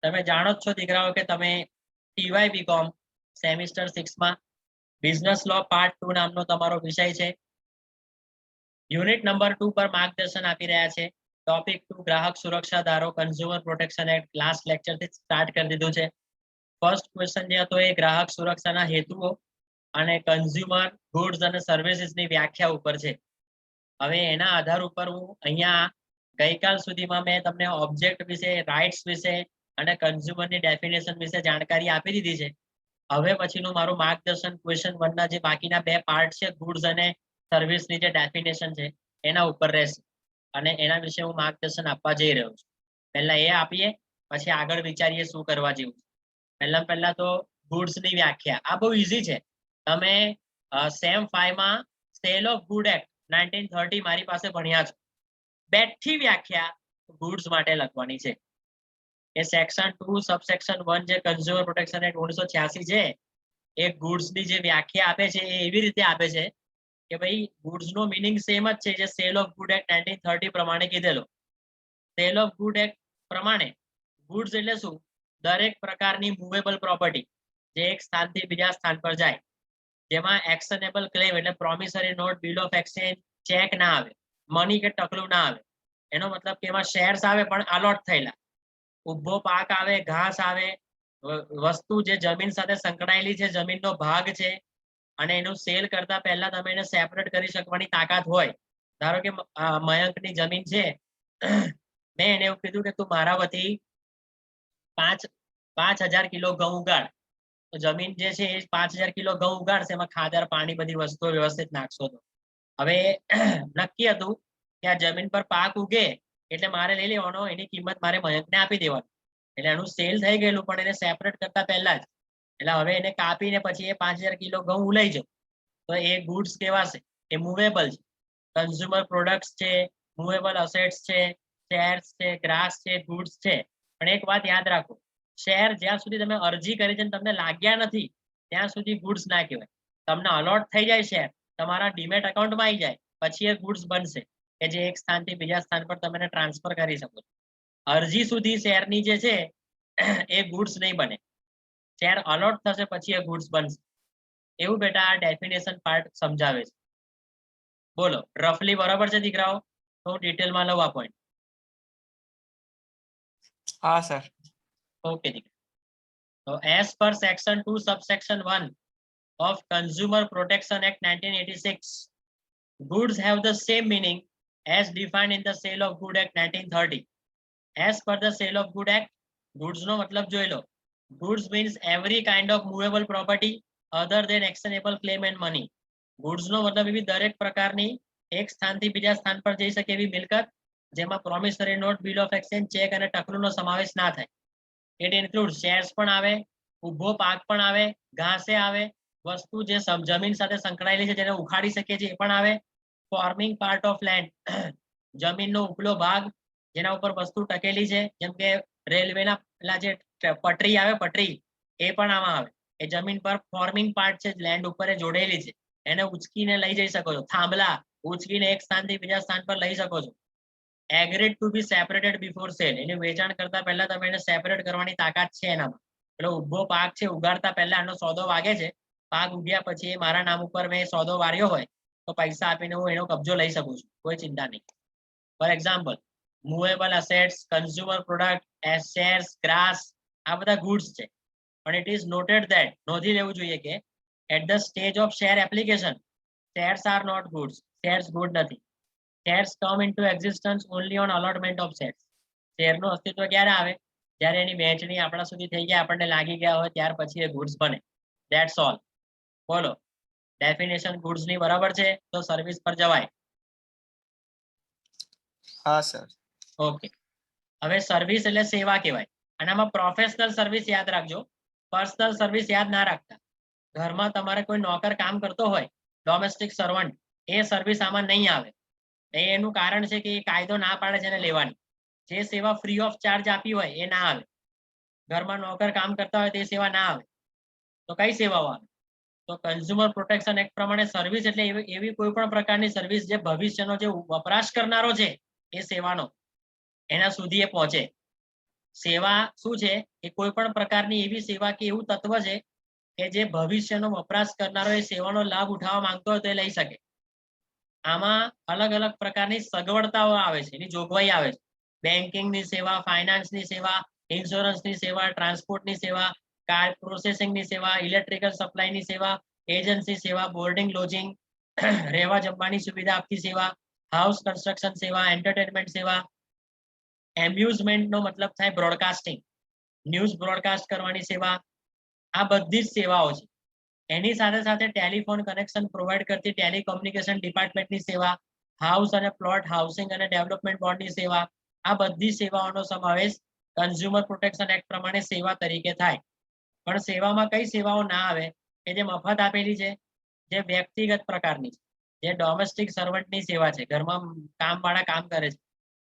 તમે જાણો જ છો દીકરાઓ કે તમે ટીવાય બીકોમ સેમિસ્ટર 6 માં બિઝનેસ લો પાર્ટ 2 નામનો તમારો વિષય છે. યુનિટ નંબર 2 પર માર્ગદર્શન આપી રહ્યા છે. ટોપિક 2 ગ્રાહક સુરક્ષા ધારો consumer protection act last lecture થી સ્ટાર્ટ કરી દીધું છે. ફર્સ્ટ ક્વેશ્ચન જે હતો એ ગ્રાહક સુરક્ષાના હેતુઓ અને કન્ઝ્યુમર ગુડ્સ અને સર્વિસીસની વ્યાખ્યા ઉપર છે. હવે એના આધાર ઉપર હું અહીંયા ગઈકાલ સુધીમાં મેં તમને ઓબ્જેક્ટ વિશે, રાઇટ્સ વિશે અને કન્ઝ્યુમરની ડેફિનેશન વિશે જાણકારી આપી દીધી છે. હવે પછીનું મારું માર્ગદર્શન ક્વેશ્ચન 1 ના જે બાકીના બે પાર્ટ છે ગુડ્સ અને સર્વિસની જે ડેફિનેશન છે એના ઉપર રહેશે અને એના વિશે હું માર્ગદર્શન આપવા જઈ રહ્યો છું. પહેલા એ આપીએ, પછી આગળ વિચારીએ શું કરવા જેવું. પહેલા તો ગુડ્સની વ્યાખ્યા. આ બહુ ઈઝી છે. તમે સેમ 5 માં સેલ ઓફ ગુડ એક્ટ 1930 મારી પાસે ભણ્યા છો. બેઠી વ્યાખ્યા ગુડ્સ માટે લખવાની છે. એ સેક્શન 2 સબસેક્શન 1 જે કન્ઝ્યુમર પ્રોટેક્શન એક્ટ 1986 છે એ ગુડ્સની જે વ્યાખ્યા આપે છે એ એવી રીતે આપે છે કે ભાઈ ગુડ્સ નો મીનિંગ સેમ જ છે જે સેલ ઓફ ગુડ એક્ટ 1930 પ્રમાણે કીધેલો. સેલ ઓફ ગુડ એક્ટ પ્રમાણે ગુડ્સ એટલે શું? દરેક પ્રકારની મૂવેબલ પ્રોપર્ટી જે એક સ્થાનથી બીજા સ્થાન પર જાય, જેમાં એક્શનેબલ ક્લેમ એટલે promissory note, bill of exchange, cheque ના આવે, મની કે ટકલું ના આવે. એનો મતલબ કે એમાં શેર્સ આવે પણ અલોટ થયેલા, ઉભો પાક આવે, ઘાસ આવે, વસ્તુ જે જમીન સાથે સંકળાયેલી છે, જમીનનો ભાગ છે અને એનું સેલ કરતા પહેલા તમે એને સેપરેટ કરી શકવાની તાકાત હોય. ધારો કે મયંકની જમીન છે, મેં એને એવું કીધું કે તું મારા વતી 5,000 કિલો ઘઉં ઉગાડ. તો જમીન જે છે એ 5,000 કિલો ઘઉં ઉગાડશે, એમાં ખાતર, પાણી, બધી વસ્તુઓ વ્યવસ્થિત નાખશો તો. હવે નક્કી હતું કે આ જમીન પર પાક ઉગે એટલે મારે લઈ લેવાનો, એની કિંમત મારે મયંકને આપી દેવાની. એટલે એનું સેલ થઈ ગયેલું પણ એને સેપરેટ કરતા પહેલા જ. એટલે હવે એને કાપીને પછી એ 5,000 કિલો ઘઉં લઈ જાઉં તો એ ગુડ્સ કહેવાશે, એ મૂવેબલ છે. કન્ઝ્યુમર પ્રોડક્ટ્સ છે, મૂવેબલ અસેટ્સ છે, શેર્સ છે, ગ્રાસ છે, ગુડ્સ છે. પણ એક વાત યાદ રાખો, શેર જ્યાં સુધી તમે અરજી કરી છે તમને લાગ્યા નથી ત્યાં સુધી ગુડ્સ ના કહેવાય. તમને અલોટ થઈ જાય શેર, તમારા ડીમેટ એકાઉન્ટમાં આવી જાય પછી એ ગુડ્સ બનશે કે જે એક સ્થાનથી બીજા સ્થાન પર તમે ટ્રાન્સફર કરી શકો છો. અરજી સુધી શેરની જે છે એ ગુડ્સ નહીં બને. શેર અલોટ થશે પછી એ ગુડ્સ બનશે. એવું બેટા આ ડેફિનેશન પાર્ટ સમજાવે છે. બોલો રફલી બરાબર છે દીકરાઓ? તો હું ડિટેલમાં લઉં આ પોઈન્ટ. હા સર. ઓકે દીકરા. તો as per section 2 subsection 1 of Consumer Protection Act 1986, goods have the same meaning as defined in the Sale of Good Act 1930. As per the Sale of Good Act, goods નો મતલબ જોઈ લો. Goods means every kind of movable property other than actionable claim and money. Goods નો મતલબ એવી દરેક પ્રકારની એક સ્થાનથી બીજા સ્થાન પર જઈ શકે એવી મિલકત જેમાં promissory note, bill of exchange, cheque અને ટકલુનો સમાવેશ ના થાય. ઇટ ઇન્ક્લુડ શેર્સ પણ આવે, ઉભો પાક પણ આવે, ઘાસે આવે, વસ્તુ જે જમીન સાથે સંકળાયેલી છે જેને ઉખાડી શકીએ છીએ એ પણ આવે, ફોર્મિંગ પાર્ટ ઓફ લેન્ડ જમીનનો ઉપલો ભાગ જેના ઉપર વસ્તુ ટકેલી છે, જેમ કે રેલવેના પેલા જે પટરી આવે પટરી એ પણ આમાં આવે. એ જમીન પર ફોર્મિંગ પાર્ટ છે, લેન્ડ ઉપર એ જોડેલી છે, એને ઉચકીને લઈ જઈ શકો છો. થાંભલા ઉચકીને એક સ્થાનથી બીજા સ્થાન પર લઈ શકો છો. એગ્રીડ ટુ બી સેપરેટેડ બિફોર સેલ, એનું વેચાણ કરતા પહેલા તમે એને સેપરેટ કરવાની તાકાત છે એનામાં. એટલે ઉભો પાક છે ઉગાડતા પહેલા એનો સોદો વાગે છે, પાક ઉગ્યા પછી મારા નામ ઉપર મેં સોદો વાર્યો હોય તો પૈસા આપીને હું એનો કબજો લઈ શકું છું, કોઈ ચિંતા નહીં. For example movable assets, consumer product, shares, grass આ બધા ગુડ્સ છે. પણ ઇટ ઇઝ નોટેડ ધેટ, નોંધી લેવું જોઈએ કે at the stage of share application shares are not goods. Shares good નથી. Shares come into existence only on allotment of shares. શેરનું અસ્તિત્વ ક્યારે આવે? જ્યારે એની વહેંચણી આપણા સુધી થઈ ગયા, આપણને લાગી ગયા હોય ત્યાર પછી એ ગુડ્સ બને. That's all. બોલો ડેફિનેશન ગુડ્સ ની બરાબર છે? તો સર્વિસ પર જવાય. હા સર. ઓકે. હવે સર્વિસ એટલે સેવા કહેવાય. આનામાં પ્રોફેશનલ સર્વિસ યાદ રાખજો, પર્સનલ સર્વિસ યાદ ના રાખતા. ઘરમાં તમારે કોઈ નોકર કામ કરતો હોય, ડોમેસ્ટિક સર્વન્ટ, એ સર્વિસ આમાં નહીં આવે. એનું કારણ છે કે એ કાયદો ના પાડે છે એને લેવાની. જે સેવા ફ્રી ઓફ ચાર્જ આપી હોય એ ના આવે. ઘરમાં નોકર કામ કરતા હોય તે સેવા ના આવે. તો કઈ સેવાઓ આવે? તો કન્ઝ્યુમર પ્રોટેક્શન એક્ટ પ્રમાણે સર્વિસ એટલે એવી કોઈ પણ પ્રકારની સર્વિસ જે ભવિષ્યનો જે વપરાશ કરનારો છે એ સેવાનો એના સુધી એ પહોંચે. સેવા શું છે એ કોઈ પણ પ્રકારની એવી સેવા કે એવું તત્વ છે કે જે ભવિષ્યનો વપરાશ કરનારો એ સેવાનો લાભ ઉઠાવવા માંગતો હોય તો એ લઈ શકે. આમાં અલગ અલગ પ્રકારની સગવડતાઓ આવે છે, એની જોગવાઈ આવે છે. બેન્કિંગની સેવા, ફાઇનાન્સની સેવા, ઇન્સ્યોરન્સની સેવા, ટ્રાન્સપોર્ટની સેવા, કાર પ્રોસેસિંગની સેવા, ઇલેક્ટ્રિકલ સપ્લાયની સેવા, એજન્સી સેવા, બોર્ડિંગ લોજિંગ, રહેવા જમવાની સુવિધા આપતી સેવા, હાઉસ કન્સ્ટ્રક્શન સેવા, એન્ટરટેનમેન્ટ સેવા, એમ્યુઝમેન્ટ નો મતલબ થાય બ્રોડકાસ્ટિંગ, ન્યૂઝ બ્રોડકાસ્ટ કરવાની સેવા, આ બધી જ સેવાઓ છે. એની સાથે સાથે ટેલિફોન કનેક્શન પ્રોવાઈડ કરતી ટેલિકોમ્યુનિકેશન ડિપાર્ટમેન્ટની સેવા, હાઉસ અને પ્લોટ હાઉસિંગ અને ડેવલપમેન્ટ બોર્ડની સેવા, આ બધી સેવાઓનો સમાવેશ કન્ઝ્યુમર પ્રોટેક્શન એક્ટ પ્રમાણે સેવા તરીકે થાય. પણ સેવામાં કઈ સેવાઓ ના આવે કે જે મફત આપેલી છે, જે વ્યક્તિગત પ્રકારની છે, જે ડોમેસ્ટિક સર્વન્ટની સેવા છે, ઘરમાં કામવાળા કામ કરે છે,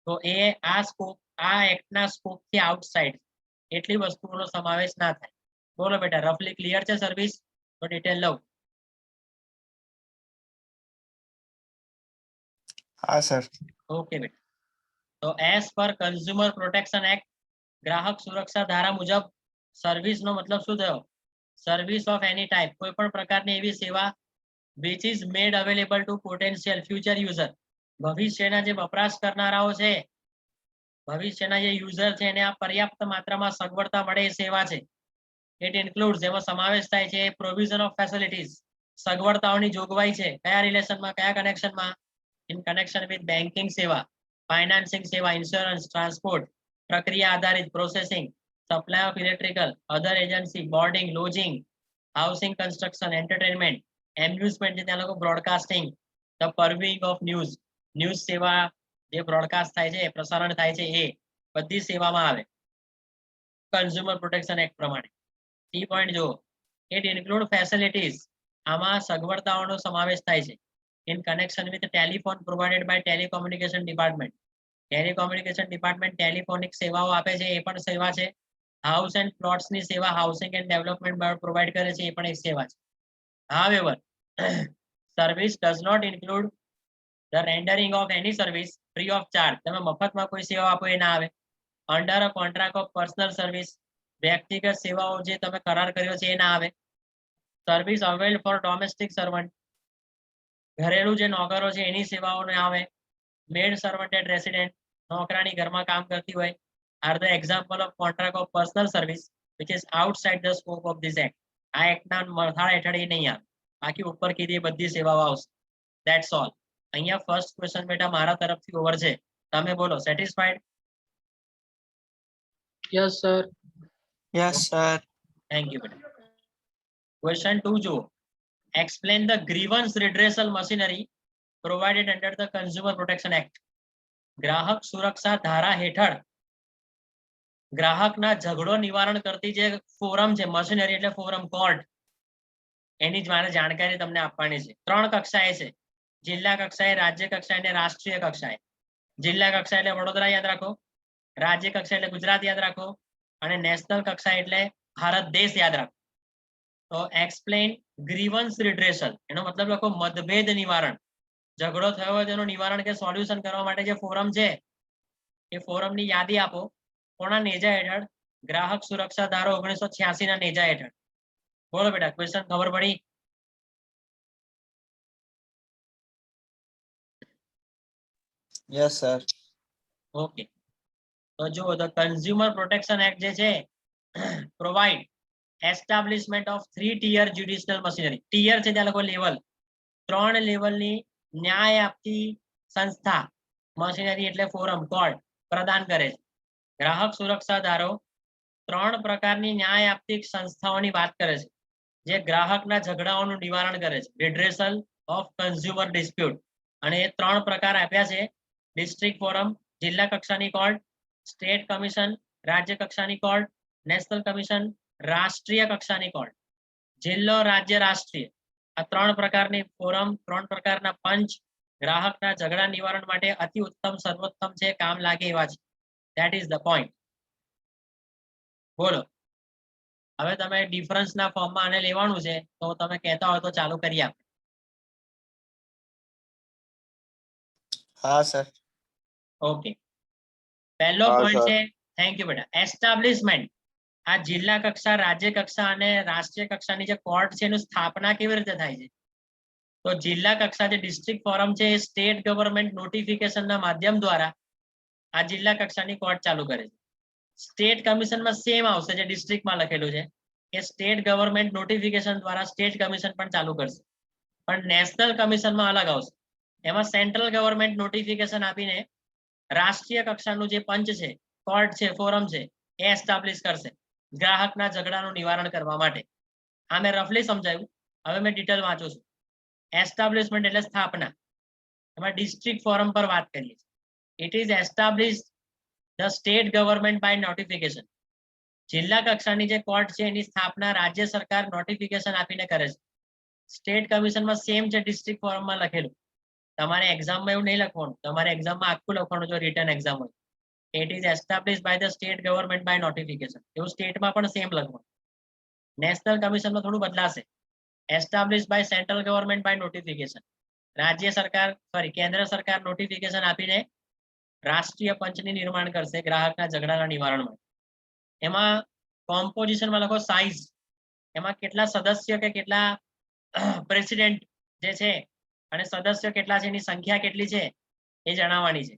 તો એ આ સ્કોપ, આ એક્ટના સ્કોપથી આઉટસાઇડ, એટલી વસ્તુઓનો સમાવેશ ના થાય. બોલો બેટા, રફલી ક્લિયર છે સર્વિસ? તો ડિટેલ લઉં. હા સર. ઓકે બેટા, તો as per consumer protection act, ગ્રાહક સુરક્ષા ધારા મુજબ સર્વિસ નો મતલબ શું થયો? સર્વિસ ઓફ એની ટાઈપ, કોઈ પણ પ્રકારની એવી સેવા which is made available to potential future user, ભવિષ્યના જે વપરાશ કરનારાઓ છે, ભવિષ્યના જે યુઝર છે એને આ પર્યાપ્ત માત્રામાં સગવડતા મળે એ સેવા છે. ઇટ ઇન્ક્લુડ્સ, એમાં સમાવેશ થાય છે પ્રોવિઝન ઓફ ફેસિલિટીઝ, સગવડતાઓની જોગવાઈ છે. કયા રિલેશનમાં, કયા કનેક્શનમાં? ઇન કનેક્શન વિથ બેન્કિંગ સેવા, ફાઇનાન્સિંગ સેવા, ઇન્સ્યોરન્સ, ટ્રાન્સપોર્ટ, પ્રક્રિયા આધારિત processing, supply of electrical, other agency, boarding, lodging, housing construction, entertainment, amusement, ત્યાં લોકો broadcasting, the purveying of news, news સેવા જે બ્રોડકાસ્ટ થાય છે, પ્રસારણ થાય છે, એ બધી સેવામાં આવે કન્ઝ્યુમર પ્રોટેક્શન એક્ટ પ્રમાણે. કી પોઈન્ટ જો, ઇટ ઇન્ક્લુડ ફેસિલિટીઝ, આમાં સગવડતાઓનો સમાવેશ થાય છે. In connection with telephone provided by telecommunication department, telecommunication department telephonic સેવાઓ આપે છે, એ પણ સેવા છે. હાઉસ એન્ડ પ્લોટ્સની સેવા housing and development board provide કરે છે, એ પણ એક સેવા છે. However, service does not include the rendering of any service free of charge, તમે મફતમાં કોઈ સેવા આપો એ ના આવે. Under a contract of personal service, વ્યક્તિગત સેવાઓ જે તમે કરાર કર્યો છે એ ના આવે. સર્વિસ અવેલ્ડ ફોર ડોમેસ્ટિક સર્વન્ટ, ઘરેલું જે નોકરો છે એની સેવાઓ ના આવે. મેડ સર્વન્ટેડ રેસિડેન્ટ, નોકરાણી ઘરમાં કામ કરતી હોય, are the example of contract of personal service which is outside the scope of this act. આ એક્ટના મથાળા હેઠળ એ નહીં આવે, બાકી ઉપર કીધી બધી સેવાઓ આવશે. That's all. અહીંયા ફર્સ્ટ ક્વેશ્ચન બેટા મારા તરફથી ઓવર છે. તમે બોલો, satisfied? Yes sir. Yes sir. Thank you બેટા. ક્વેશ્ચન 2 જુઓ. Explain the grievance redressal machinery provided under the consumer protection act. ગ્રાહક સુરક્ષા ધારા હેઠળ ગ્રાહકના ઝઘડો નિવારણ કરતી જે ફોરમ છે, મશીનરી એટલે ફોરમ, કોર્ટ, એની જ મારે જાણકારી તમને આપવાની છે. 3 કક્ષાએ છે, જિલ્લા કક્ષાએ, રાજ્ય કક્ષાએ અને રાષ્ટ્રીય કક્ષાએ. જિલ્લા કક્ષા એટલે વડોદરા યાદ રાખો, રાજ્ય કક્ષા એટલે ગુજરાત યાદ રાખો, અને નેશનલ કક્ષા એટલે ભારત દેશ યાદ રાખો. તો એક્સપ્લેન ગ્રીવન્સ રિડ્રેસલ, એનો મતલબ લખો મતભેદ નિવારણ. ઝઘડો થયો હોય તેનું નિવારણ કે સોલ્યુશન કરવા માટે જે ફોરમ છે, એ ફોરમની યાદી આપો. કોના નેજા હેઠળ? ગ્રાહક સુરક્ષા ધારો 1986 ના નેજા હેઠળ. બોલો બેટા, ક્વેશ્ચન ખબર પડી? Yes sir. ઓકે, તો જો ધ કન્ઝ્યુમર પ્રોટેક્શન એક્ટ જે છે provide establishment of 3 tier judicial machinery. Tier છે ત્યાં લખો લેવલ, 3 લેવલની ન્યાય આપતી સંસ્થા, મશીનરી એટલે ફોરમ, કોર્ટ પ્રદાન કરે છે. ગ્રાહક સુરક્ષા ધારો 3 પ્રકારની ન્યાય આપતી સંસ્થાઓની વાત કરે છે, જે ગ્રાહકના ઝઘડાઓનું નિવારણ કરે છે, રિડ્રેસલ ઓફ કન્ઝ્યુમર ડિસ્પ્યુટ. અને એ 3 પ્રકાર આપ્યા છે: ડિસ્ટ્રિક્ટ ફોરમ, જિલ્લા કક્ષાની કોર્ટ, સ્ટેટ કમિશન, રાજ્ય કક્ષાની કોર્ટ, નેશનલ કમિશન, રાષ્ટ્રીય કક્ષાની કોર્ટ. જિલ્લો, રાજ્ય, રાષ્ટ્રીય, આ 3 પ્રકારની ફોરમ, 3 પ્રકારના પંચ ગ્રાહકના ઝઘડા નિવારણ માટે અતિ ઉત્તમ, સર્વોત્તમ છે, કામ લાગે એવા છે. That is the point. બોલો, હવે તમે ડિફરન્સના ફોર્મમાં આને લેવાનું છે, તો તમે કહેતા હોય તો ચાલુ કરી આપ. હા સર. ઓકે, પહેલો હા, પોઈન્ટ સર. છે થેન્ક યુ બેટા. એસ્ટાબ્લિશમેન્ટ, આ જિલ્લા કક્ષા, રાજ્ય કક્ષા અને રાષ્ટ્રીય કક્ષાની જે કોર્ટ છે એનું સ્થાપના કેવી રીતે થાય છે? તો જિલ્લા કક્ષા જે ડિસ્ટ્રિક્ટ ફોરમ છે એ સ્ટેટ ગવર્મેન્ટ નોટિફિકેશનના માધ્યમ દ્વારા આ જિલ્લા કક્ષાની કોર્ટ ચાલુ કરે છે. સ્ટેટ કમિશનમાં સેમ આવશે, જે ડિસ્ટ્રિક્ટમાં લખેલું છે કે સ્ટેટ ગવર્મેન્ટ નોટિફિકેશન દ્વારા સ્ટેટ કમિશન પણ ચાલુ કરશે. પણ નેશનલ કમિશનમાં અલગ આવશે. એમાં સેન્ટ્રલ ગવર્મેન્ટ નોટિફિકેશન આપીને રાષ્ટ્રીય કક્ષાનું જે પંચ છે, કોર્ટ છે, ફોરમ છે એ એસ્ટાબ્લિશ કરશે ગ્રાહકના ઝઘડાનું નિવારણ કરવા માટે. આ મેં રફલી સમજાવ્યું. હવે મેં ડિટેલ વાંચું છું. એસ્ટાબ્લિશમેન્ટ એટલે સ્થાપના. એમાં ડિસ્ટ્રિક્ટ ફોરમ પર વાત કરીએ. It is establish the state government by notification. જિલ્લા કક્ષાની જે કોર્ટ છે એની સ્થાપના રાજ્ય સરકાર નોટિફિકેશન આપીને કરે છે. સ્ટેટ કમિશનમાં સેમ છે ડિસ્ટ્રિક્ટ ફોરમમાં લખેલું. તમારે એક્ઝામમાં એવું નહીં લખવાનું, તમારે એક્ઝામમાં આખું લખવાનું જો રિટર્ન એક્ઝામ હોય. It is establish by the state government by notification. એવું સ્ટેટમાં પણ સેમ લખવાનું. નેશનલ કમિશનમાં થોડું બદલાશે. Establish by central government by notification. રાજ્ય સરકાર કેન્દ્ર સરકાર નોટિફિકેશન આપીને રાષ્ટ્રીય પંચની નિર્માણ કરશે ગ્રાહકના ઝઘડાના નિવારણ માટે. એમાં કોમ્પોઝિશનમાં લખો સાઇઝ. એમાં કેટલા સદસ્ય કે કેટલા પ્રેસિડેન્ટ જે છે અને સદસ્યો કેટલા છે, એની સંખ્યા કેટલી છે એ જણાવવાની છે.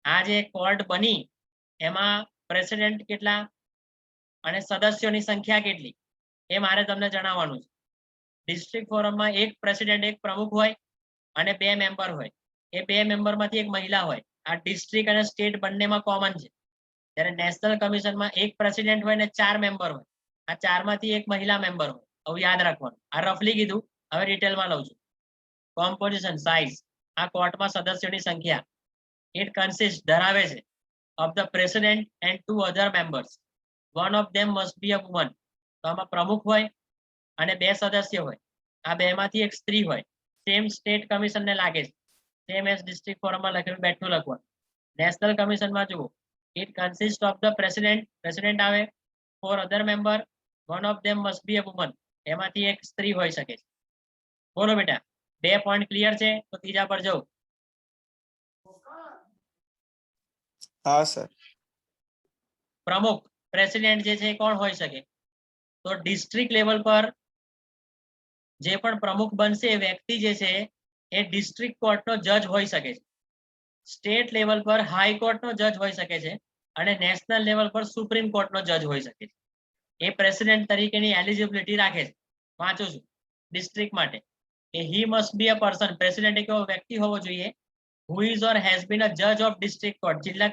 આ જે કોર્ટ બની એમાં પ્રેસિડેન્ટ કેટલા અને સદસ્યોની સંખ્યા કેટલી એ મારે તમને જણાવવાનું છે. ડિસ્ટ્રિક્ટ ફોરમમાં એક પ્રેસિડેન્ટ, એક પ્રમુખ હોય અને 2 મેમ્બર હોય. એ 2 મેમ્બરમાંથી એક મહિલા હોય. આ ડિસ્ટ્રિક્ટ અને સ્ટેટ બંનેમાં કોમન છે. જ્યારે નેશનલ કમિશનમાં એક પ્રેસિડેન્ટ હોય ને 4 મેમ્બર હોય. આ 4 માંથી એક મહિલા મેમ્બર હોય. આવું યાદ રાખવાનું. આ રફલી કીધું, હવે ડિટેલમાં લઉં છું. Composition, size. આ કોર્ટમાં સદસ્યોની સંખ્યા. ઇટ કન્સિસ્ટ ધરાવે છે of the president and 2 other members. One of them must be a woman. તો આમાં પ્રમુખ હોય અને 2 સદસ્ય હોય. આ 2 માંથી એક સ્ત્રી હોય. સેમ સ્ટેટ કમિશનને લાગે છે. સેમ એઝ ડિસ્ટ્રિક્ટ ફોરમમાં લખેલું બેઠું લખવાનું. નેશનલ કમિશનમાં જુઓ, it consist of the president આવે, 4 other member, one of them must be a woman. એમાંથી એક સ્ત્રી હોઈ શકે છે. બોલો બેટા, 2 પોઈન્ટ ક્લિયર છે? તો ત્રીજા પર જાઓ. હા સર. પ્રમુખ, પ્રેસિડેન્ટ જે છે કોણ હોઈ શકે? તો ડિસ્ટ્રિક્ટ લેવલ પર જે પણ પ્રમુખ બનશે એ વ્યક્તિ જે છે એ ડિસ્ટ્રિક્ટ કોર્ટનો જજ હોઈ શકે છે. સ્ટેટ લેવલ પર હાઈકોર્ટનો જજ હોઈ શકે છે અને નેશનલ લેવલ પર સુપ્રીમ કોર્ટનો જજ હોઈ શકે છે. એ પ્રેસિડેન્ટ તરીકેની એલિજિબિલિટી રાખે છે. વાંચું છું ડિસ્ટ્રિક્ટ માટે કે he must be a person. President એક એવો વ્યક્તિ હોવો જોઈએ who is or has been a judge of district court. જિલ્લા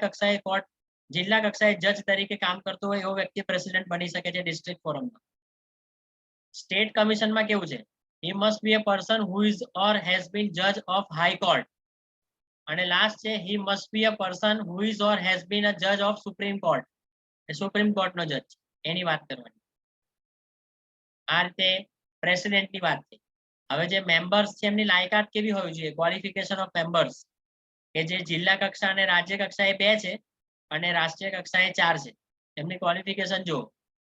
કક્ષાએ જજ તરીકે કામ કરતો હોય એવો વ્યક્તિ પ્રેસિડેન્ટ બની શકે છે ડિસ્ટ્રિક્ટ ફોરમમાં. સ્ટેટ કમિશનમાં કેવું છે? he must be a person who is or has been judge of high court. અને લાસ્ટ છે he must be a person who is or has been a judge of supreme court. એ supreme કોર્ટનો જજ, એની વાત કરવાની. આ રીતે પ્રેસિડેન્ટની વાત છે. હવે જે મેમ્બર્સ છે એમની લાયકાત કેવી હોવી જોઈએ? ક્વોલિફિકેશન ઓફ મેમ્બર્સ કે જે જિલ્લા કક્ષા અને રાજ્ય કક્ષાએ 2 છે અને રાષ્ટ્રીય કક્ષાએ 4 છે. એમની ક્વોલિફિકેશન જુઓ.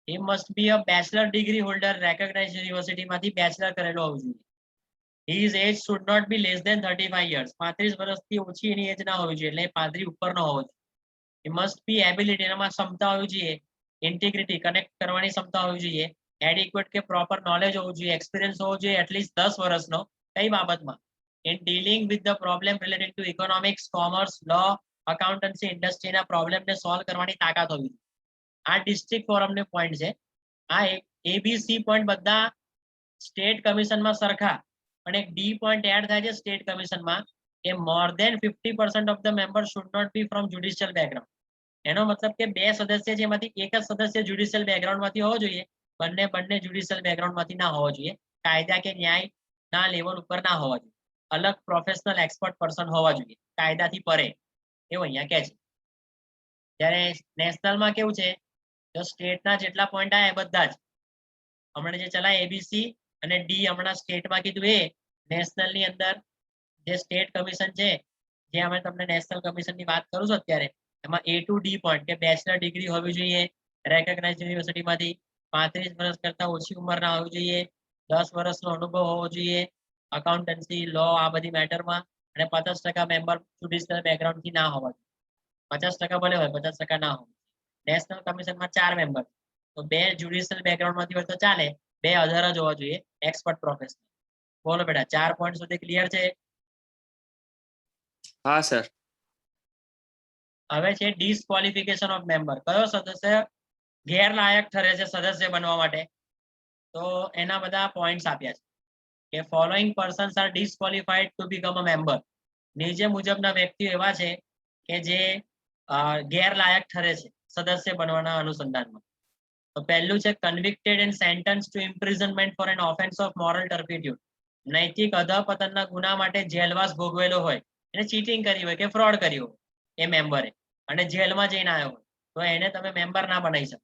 he must be a bachelor degree holder, recognized university માંથી બેચલર કરેલો હોવો જોઈએ. his age should not be less than 35 years. 35 વર્ષથી ઓછી એની એજ ના હોવી જોઈએ, એટલે 35 ઉપરનો હોવો જોઈએ. he must be ability, એનામાં ક્ષમતા હોવી જોઈએ. ઇન્ટિગ્રિટી, કનેક્ટ કરવાની ક્ષમતા હોવી જોઈએ. એડિક્વેટ કે પ્રોપર નોલેજ હોવું જોઈએ. એક્સપિરિયન્સ હોવો જોઈએ એટલીસ્ટ 10 વર્ષનો. કઈ બાબતમાં? in dealing with the problem related to economics, commerce, law, accountancy, industry ના પ્રોબ્લેમને સોલ્વ કરવાની તાકાત હોવી જોઈએ. આ ડિસ્ટ્રિક્ટ ફોરમનો પોઈન્ટ છે. આ એબીસી પોઈન્ટ બધા સ્ટેટ કમિશનમાં સરખા, પણ એક ડી પોઈન્ટ એડ થાય છે સ્ટેટ કમિશનમાં કે more than 50% of the member should not be from judicial background. એનો મતલબ કે 2 સદસ્ય છે એમાંથી એક જ સદસ્ય જ્યુડિશિયલ બેકગ્રાઉન્ડમાંથી હોવો જોઈએ. બંને જ્યુડિશિયલ બેકગ્રાઉન્ડમાંથી ના હોવો જોઈએ. કાયદા કે ન્યાયના લેવલ ઉપર ના હોવા જોઈએ. અલગ પ્રોફેશનલ એક્સપર્ટ પર્સન હોવા જોઈએ, કાયદાથી પરે, એવું અહીંયા કહે છે. જ્યારે નેશનલમાં કેવું છે? તો સ્ટેટના જેટલા પોઈન્ટ આવ્યા બધા જ હમણાં જે ચલાય એબીસી અને ડી, હમણાં સ્ટેટમાં કીધું એ નેશનલની અંદર જે સ્ટેટ કમિશન છે, જે અમે તમને નેશનલ કમિશનની વાત કરું છું અત્યારે, એમાં A to D પોઈન્ટ કે બેચલર ડિગ્રી હોવી જોઈએ રેકોગ્નાઇઝ્ડ યુનિવર્સિટીમાંથી, 35 વર્ષ કરતા ઓછી ઉંમરના હોવી જોઈએ, 10 વર્ષનો અનુભવ હોવો જોઈએ, અકાઉન્ટન્સી, લો, આ બધી મેટરમાં, અને 50% મેમ્બર જ્યુડિશિયલ બેકગ્રાઉન્ડથી ના હોવા જોઈએ. 50% ભલે હોય, 50% ના હોય. નેશનલ કમિશનમાં 4 મેમ્બર, તો 2 જ્યુડિશિયલ બેકગ્રાઉન્ડમાંથી હોય તો ચાલે, 2 અધર જ હોવા જોઈએ, એક્સપર્ટ પ્રોફેશનલ. બોલો બેટા, 4 પોઈન્ટ સુધી ક્લિયર છે? હા સર. હવે છે ડિસ્ક્વોલિફિકેશન ઓફ મેમ્બર. કયો સદસ્ય ગેરલાયક ઠરે છે સદસ્ય બનવા માટે? તો એના બધા પોઈન્ટ્સ આપ્યા છે કે following persons are disqualified to become a member. નીચે મુજબના વ્યક્તિઓ એવા છે કે જે ગેરલાયક ઠરે છે સદસ્ય બનવાના અનુસંધાનમાં. તો પહેલું છે convicted and sentence to imprisonment for an offence of moral turpitude. નૈતિક અધપતનના ગુના માટે જેલવાસ ભોગવેલો હોય, એને ચીટિંગ કરી હોય કે ફ્રોડ કર્યો હોય એ મેમ્બરે, અને જેલમાં જઈને આવ્યો હોય, તો એને તમે મેમ્બર ના બનાવી શકો.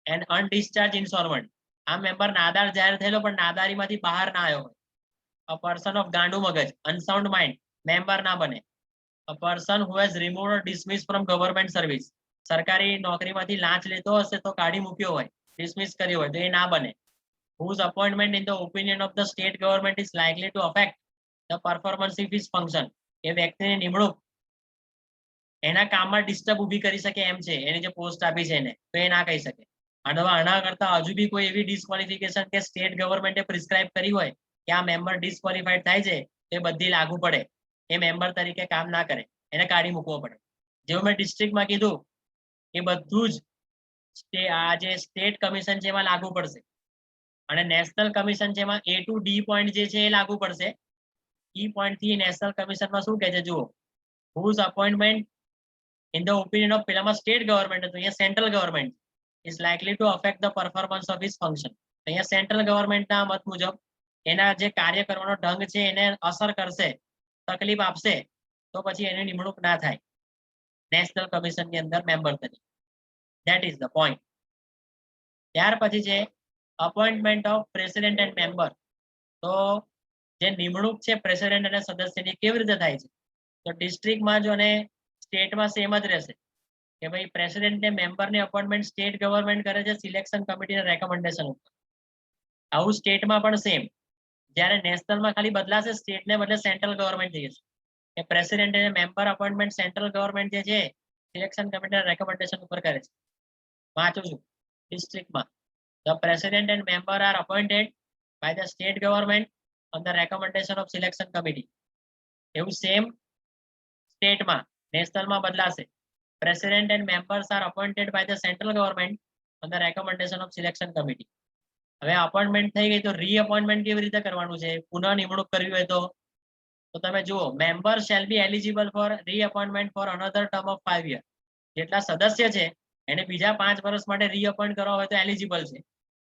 એન્ડ અનડિસ્ચાર્જ ઇન્સોલ્વન્ટ, આ મેમ્બર નાદાર જાહેર થયેલો પણ નાદારીમાંથી બહાર ના આવ્યો હોય. અ પર્સન ઓફ ગાંડુ મગજ, અનસાઉન્ડ માઇન્ડ, મેમ્બર ના બને. A person who has removed or dismiss from government service, સરકારી નોકરીમાંથી લાંચ લેતો હશે તો કાઢી મૂક્યો હોય, ડિસમિસ કર્યો હોય, તો એ ના બને. whose appointment in the opinion of the state government is likely to affect the performance of his function, એ વ્યક્તિની નિમણૂક એના કામમાં ડિસ્ટર્બ ઊભી કરી શકે એમ છે, એની જે પોસ્ટ આપી છે એને, તો એ ના કહી શકે. આના કરતા હજુ બી કોઈ એવી ડિસ્ક્વોલિફિકેશન કે સ્ટેટ ગવર્મેન્ટે પ્રિસ્ક્રાઇબ કરી હોય કે આ મેમ્બર ડિસ્ક્વોલિફાઈડ થાય છે, તો એ બધી લાગુ પડે, એ મેમ્બર તરીકે કામ ના કરે, એને કાઢી મૂકવો પડે. જેવું મેં ડિસ્ટ્રિક્ટમાં કીધું એ બધું જ આ જે સ્ટેટ કમિશન છે એમાં લાગુ પડશે, અને નેશનલ કમિશન છે એમાં A to D પોઈન્ટ જે છે એ લાગુ પડશે. ઈ પોઈન્ટ થી નેશનલ કમિશનમાં શું કહે છે જુઓ, whose appointment in the opinion of પેલામાં સ્ટેટ ગવર્મેન્ટ હતું, અહીંયા central government is likely to affect the performance of his function. અહીંયા સેન્ટ્રલ ગવર્મેન્ટના મત મુજબ એના જે કાર્ય કરવાનો ઢંગ છે એને અસર કરશે, તકલીફ આપશે, તો પછી એની નિમણૂક ના થાય નેશનલ કમિશનની અંદર મેમ્બર તરીકે. That is the point. ત્યાર પછી છે appointment of president and member. તો જે નિમણૂક છે પ્રેસિડેન્ટ અને સદસ્યની કેવી રીતે થાય છે? તો ડિસ્ટ્રિક્ટમાં જો અને સ્ટેટમાં સેમ જ રહેશે કે ભાઈ પ્રેસિડેન્ટ ને મેમ્બરની અપોઇન્ટમેન્ટ સ્ટેટ ગવર્મેન્ટ કરે છે સિલેક્શન કમિટીના રેકમેન્ડેશન ઉપર. આવું સ્ટેટમાં પણ સેમ. જ્યારે નેશનલમાં ખાલી બદલાશે, સ્ટેટને બદલે સેન્ટ્રલ ગવર્મેન્ટ થઈ જશે કે પ્રેસિડેન્ટ અને મેમ્બર અપોઇન્ટમેન્ટ સેન્ટ્રલ ગવર્મેન્ટ જે છે સિલેક્શન કમિટીના રેકમેન્ડેશન ઉપર કરે છે. વાંચું છું ડિસ્ટ્રિક્ટમાં, the president and member are appointed by the state government on the recommendation of selection committee. એવું સેમ સ્ટેટમાં, નેશનલમાં બદલાશે. president and members are appointed by the central government on the recommendation of selection committee. હવે appointment થઈ ગઈ તો રીઅપોઇન્ટમેન્ટ કેવી રીતે કરવાનું છે, પુનઃ નિમણૂક કરવી હોય તો તમે જુઓ, member shall be eligible for reappointment for another term of 5 years. જેટલા સદસ્ય છે એને બીજા 5 વર્ષ માટે રીઅપોઇન્ટ કરવા હોય તો એલિજિબલ છે,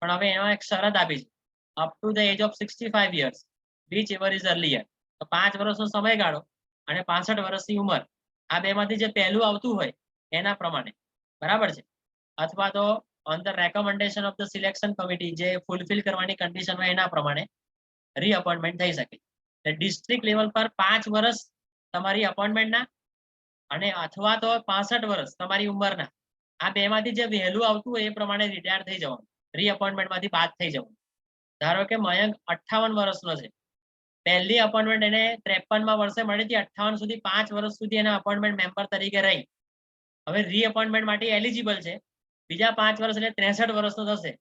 પણ હવે એમાં એક શરત આપી છે, up to the age of 65 years which ever is earlier. તો 5 વર્ષનો સમયગાળો અને 65 વર્ષની ઉંમર, આ બેમાંથી જે પહેલું આવતું હોય એના પ્રમાણે, બરાબર છે. અથવા તો on the recommendation of the selection committee, જે ફૂલફિલ કરવાની કન્ડિશન હોય એના પ્રમાણે રીઅપોઇન્ટમેન્ટ થઈ શકે. ડિસ્ટ્રિક્ટ લેવલ પર 5 વર્ષ તમારી અપોઇન્ટમેન્ટના, અને અથવા તો 65 વર્ષ તમારી ઉંમરના, આ બેમાંથી જે વહેલું આવતું હોય એ પ્રમાણે રિટાયર થઈ જવાનું, રીઅપોઇન્ટમેન્ટમાંથી બાદ થઈ જવાનું. ધારો કે મયંક 58 વર્ષનો છે, પહેલી અપોઇન્ટમેન્ટ એને 53માં વર્ષે મળી હતી, 58 સુધી 5 વર્ષ સુધી એના અપોઇન્ટમેન્ટ મેમ્બર તરીકે રહી. હવે રીઅપોઇન્ટમેન્ટ માટે એલિજિબલ છે, બીજા 5 વર્ષ એટલે 63 વર્ષનો થશે,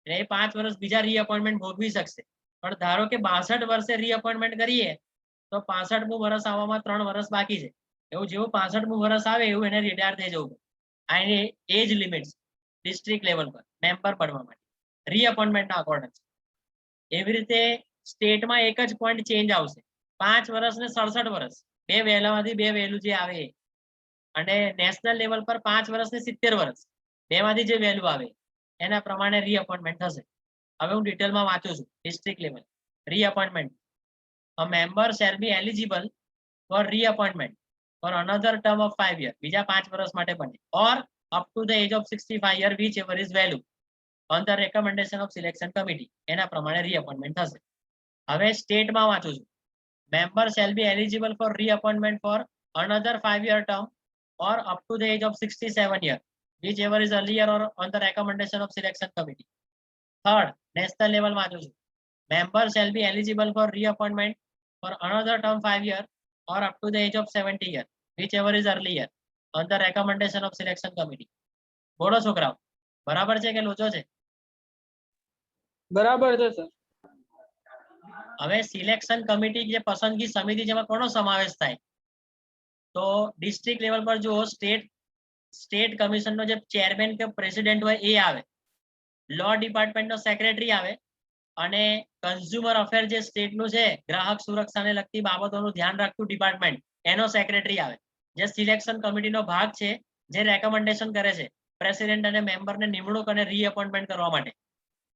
એટલે એ 5 વર્ષ બીજા રીઅપોઇન્ટમેન્ટ ભોગવી શકશે. પણ ધારો કે 62 વર્ષે રીઅપોઇન્ટમેન્ટ કરીએ તો 65મું વર્ષ આવવામાં 3 વર્ષ બાકી છે. એવું જેવું 65મું વર્ષ આવે એવું એને રિટાયર થઈ જવું. આ એની એજ લિમિટ ડિસ્ટ્રિક્ટ લેવલ પર મેમ્બર બનવા માટે રીઅપોઇન્ટમેન્ટના અકોર્ડિંગ. એવી રીતે સ્ટેટમાં એક જ પોઈન્ટ ચેન્જ આવશે, 5 વર્ષ ને 67 વર્ષ, બે વહેલામાંથી બે વહેલું જે આવે. અને નેશનલ લેવલ પર 5 વર્ષ ને 70 વર્ષ, બેમાંથી જે વહેલું આવે એના પ્રમાણે રીઅપોઇન્ટમેન્ટ થશે. હવે હું ડિટેલમાં વાંચું છું. District level reappointment, a member shall be eligible for reappointment for another term of 5 years, બીજા 5 વર્ષ માટે બને, or up to the age of 65 years whichever is value on the recommendation of selection committee, એના પ્રમાણે રીઅપોઇન્ટમેન્ટ થશે. હવે સ્ટેટમાં વાંચું છું, member shall be eligible for reappointment for another 5-year term or up to the age of 67 years whichever is earlier or on the recommendation of selection committee. Third, national level વાંચું છું, member shall be eligible for reappointment for another term 5 years or up to the age of 70 years whichever is earlier on the recommendation of selection committee. બોલો છોકરાઓ, બરાબર છે કે લોચો છે? બરાબર છે સર. હવે સિલેક્શન કમિટી જે પસંદગી સમિતિ જેમાં કોનો સમાવેશ થાય? તો ડિસ્ટ્રિક્ટ લેવલ પર જુઓ, સ્ટેટ કમિશનનો જે ચેરમેન કે પ્રેસિડેન્ટ હોય એ આવે, લો ડિપાર્ટમેન્ટનો સેક્રેટરી આવે, અને કન્ઝ્યુમર અફેર જે સ્ટેટનું છે, ગ્રાહક સુરક્ષાને લગતી બાબતોનું ધ્યાન રાખતું ડિપાર્ટમેન્ટ, એનો સેક્રેટરી આવે, જે સિલેક્શન કમિટીનો ભાગ છે, જે રેકમેન્ડેશન કરે છે પ્રેસિડેન્ટ અને મેમ્બરને નિમણૂક અને રીઅપોઇન્ટમેન્ટ કરવા માટે.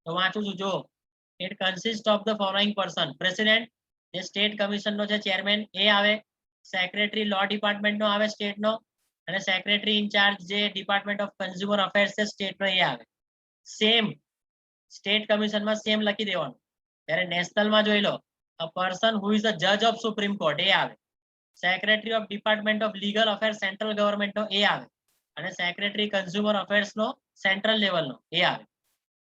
તો વાંચું છું, જો it consist of the following person: president, જે સ્ટેટ કમિશનનો જે ચેરમેન એ આવે, સેક્રેટરી લો ડિપાર્ટમેન્ટનો આવે સ્ટેટનો, અને સેક્રેટરી ઇન્ચાર્જ જે ડિપાર્ટમેન્ટ ઓફ કન્ઝ્યુમર અફેર્સ છે સ્ટેટનો એ આવે. સેમ સ્ટેટ કમિશનમાં સેમ લખી દેવાનું. ત્યારે નેશનલમાં જોઈ લો, a person who is the જજ ઓફ સુપ્રીમ કોર્ટ એ આવે, secretary of department of legal affairs central ગવર્મેન્ટનો એ આવે, અને સેક્રેટરી કન્ઝ્યુમર અફેર્સનો સેન્ટ્રલ લેવલનો એ આવે.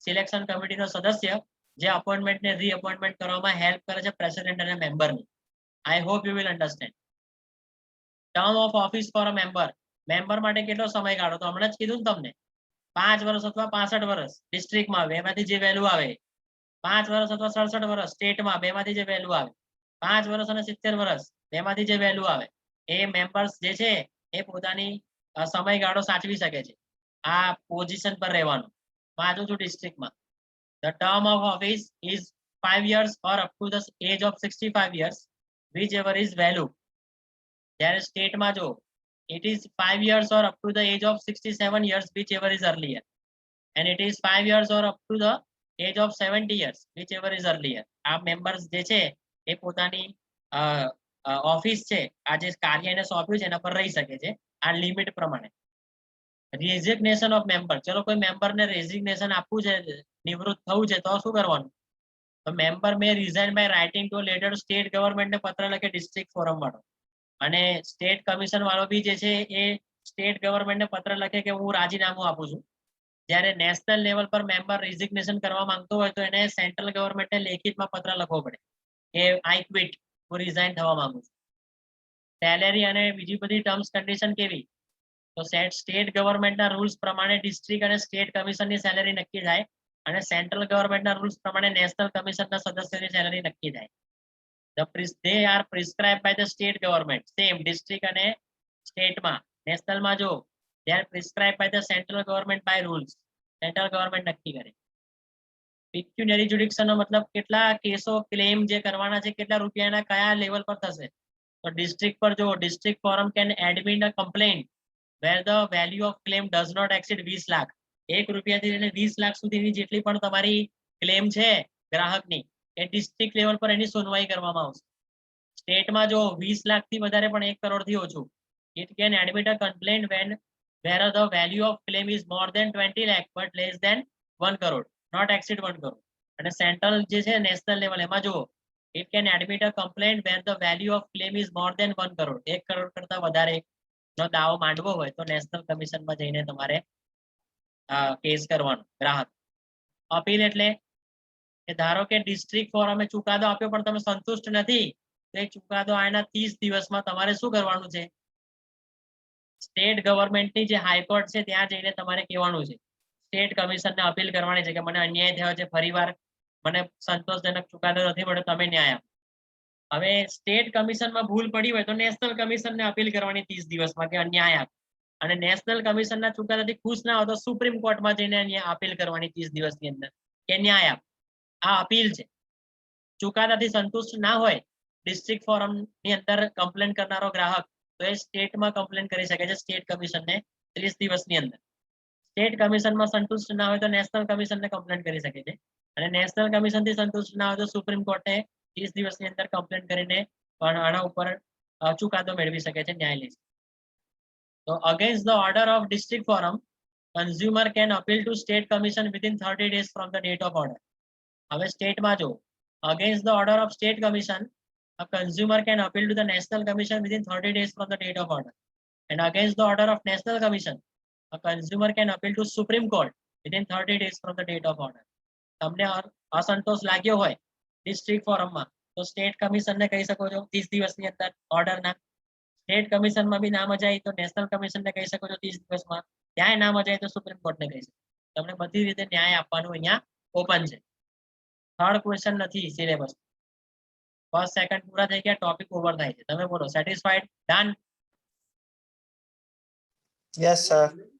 સિલેક્શન કમિટીનો સદસ્ય જે અપોઇન્ટમેન્ટને રીઅપોઇન્ટમેન્ટ કરવામાં હેલ્પ કરે છે પ્રેસિડેન્ટ અને મેમ્બરની. I hope you will understand. Term of office for a member, member માટે કેટલો સમયગાળો? તો હમણાં જ કીધું ને તમને, 5 વર્ષ અથવા 65 વર્ષ ડિસ્ટ્રિક્ટમાં, બેમાંથી જે વહેલું આવે. 5 વર્ષ અથવા 67 વર્ષ સ્ટેટમાં, બેમાંથી જે વહેલું આવે. 5 વર્ષ અને 70 વર્ષ, બેમાંથી જે વહેલું આવે. એ મેમ્બર્સ જે છે એ પોતાની સમયગાળો સાચવી શકે છે આ પોઝિશન પર રહેવાનું. વાંચું છું ડિસ્ટ્રિક્ટમાં, the term of office is 5 years or up to the age of 65 years, whichever is value. જ્યારે સ્ટેટમાં જો, it is 5 years or up to the age of 67 years, whichever is earlier, and it is 5 years or up to the age of 70 years, whichever is earlier. આ members જે છે એ પોતાની office છે, આ જે કાર્ય એને સોંપ્યું છે એના પર રહી શકે છે આ લિમિટ પ્રમાણે. રેઝિગ્નેશન ઓફ મેમ્બર, ચલો કોઈ મેમ્બરને રેઝિગ્નેશન આપવું છે, નિવૃત્ત થવું છે, તો શું કરવાનું? તો member may resign by writing to letter state ગવર્મેન્ટને પત્ર લખે ડિસ્ટ્રિક્ટ ફોરમ વાળો, અને સ્ટેટ કમિશન વાળો બી જે છે એ સ્ટેટ ગવર્મેન્ટને પત્ર લખે કે હું રાજીનામું આપું છું. જ્યારે નેશનલ લેવલ પર મેમ્બર રિઝિગ્નેશન કરવા માંગતો હોય તો એને સેન્ટ્રલ ગવર્મેન્ટને લેખિતમાં પત્ર લખવો પડે કે આઈ ક્વિટ, હું રિઝાઇન થવા માંગુ છું. સેલેરી અને બીજી બધી ટર્મ્સ કન્ડિશન કેવી? તો સ્ટેટ ગવર્મેન્ટના રૂલ્સ પ્રમાણે ડિસ્ટ્રિક્ટ અને સ્ટેટ કમિશનની સેલેરી નક્કી થાય, અને સેન્ટ્રલ ગવર્મેન્ટના રૂલ્સ પ્રમાણે નેશનલ કમિશનના સદસ્યની સેલેરી નક્કી થાય. they are prescribed by the state government. Same district અને સ્ટેટમાં. નેશનલમાં જો, they are prescribed by the central government by rules. Central government નક્કી કરે. પેક્યુનિયરી જ્યુડિક્શનનો મતલબ કેટલા કેસો ક્લેમ જે કરવાના છે, કેટલા રૂપિયાના કયા લેવલ પર થશે. તો ડિસ્ટ્રિક્ટ પર જો, district forum can admit a complaint where the value of claim does not exceed 20 lakh. 1 રૂપિયાથી લઈને 20 લાખ સુધીની જેટલી પણ તમારી ક્લેમ છે ગ્રાહકની, એ ડિસ્ટ્રિક્ટ લેવલ પર એની સુનવાઈ કરવામાં આવશે. સ્ટેટમાં જો 20 લાખથી વધારે પણ 1 કરોડથી ઓછું, it can admit a complaint where the value of claim is more than 20 lakh but less than 1 crore, not exceed 1 crore. અને સેન્ટ્રલ જે છે નેશનલ લેવલ, એમાં જો, it can admit a complaint where the value of claim is more than 1 crore, 1 crore કરતા વધારે નો દાવો માંડવો હોય તો નેશનલ કમિશનમાં જઈને તમારે કેસ કરવાનો ગ્રાહક. અપીલ એટલે કે ધારો કે ડિસ્ટ્રિક્ટ ફોરમે ચુકાદો આપ્યો પણ તમે સંતુષ્ટ નથી, તો એ ચુકાદો આના 30 દિવસમાં તમારે શું કરવાનું છે? સ્ટેટ ગવર્મેન્ટની જે હાઈકોર્ટ છે ત્યાં જઈને તમારે કહેવાનું છે, સ્ટેટ કમિશનને અપીલ કરવાની છે કે મને અન્યાય થયો છે, ફરીવાર મને સંતોષજનક ચુકાદો નથી મળ્યો, તમે ન્યાય આપો. હવે સ્ટેટ કમિશનમાં ભૂલ પડી હોય તો નેશનલ કમિશનને અપીલ કરવાની 30 દિવસમાં કે અન્યાય આપ, અને નેશનલ કમિશનના ચુકાદાથી ખુશ ના હો તો સુપ્રીમ કોર્ટમાં જઈને અપીલ કરવાની 30 દિવસની અંદર કે ન્યાય આપ. આ અપીલ છે. ચુકાદાથી સંતુષ્ટ ના હોય ડિસ્ટ્રિક્ટ ફોરમની અંદર કમ્પ્લેન કરનારો ગ્રાહક, તો એ સ્ટેટમાં કમ્પ્લેન કરી શકે છે સ્ટેટ કમિશનને 30 દિવસની અંદર. સ્ટેટ કમિશનમાં સંતુષ્ટ ના હોય તો નેશનલ કમિશનને કમ્પ્લેન કરી શકે છે, અને નેશનલ કમિશનથી સંતુષ્ટ ના હોય તો સુપ્રીમ કોર્ટે 30 દિવસની અંદર કમ્પ્લેન કરીને આના ઉપર ચુકાદો મેળવી શકે છે, ન્યાય લઈ શકે. તો against the order of district forum, consumer can appeal to state commission within 30 days from the date of order. હવે સ્ટેટમાં જો, against the order of state commission, a consumer can appeal to the national commission within 30 days from the date of order, and against the order of national commission, a consumer can appeal to supreme court within 30 days from the date of order. તમને અસંતોષ લાગ્યો હોય district ફોરમમાં તો state કમિશનને કહી શકો છો 30 દિવસની અંદર ઓર્ડરના. સ્ટેટ કમિશનમાં બી ના મજા આવી તો નેશનલ કમિશનને કહી શકો છો 30 દિવસમાં, ત્યાંય ના મજા આવે તો સુપ્રીમ કોર્ટને કહી શકો. તમને બધી રીતે ન્યાય આપવાનું અહીંયા ઓપન છે. થર્ડ ક્વેશ્ચન નથી સિલેબસ. ફર્સ્ટ સેકન્ડ પૂરા થઈ ગયા, ટોપિક ઓવર થાય છે. તમે બોલો સેટિસ્ફાઈડ? ડન? Yes, sir.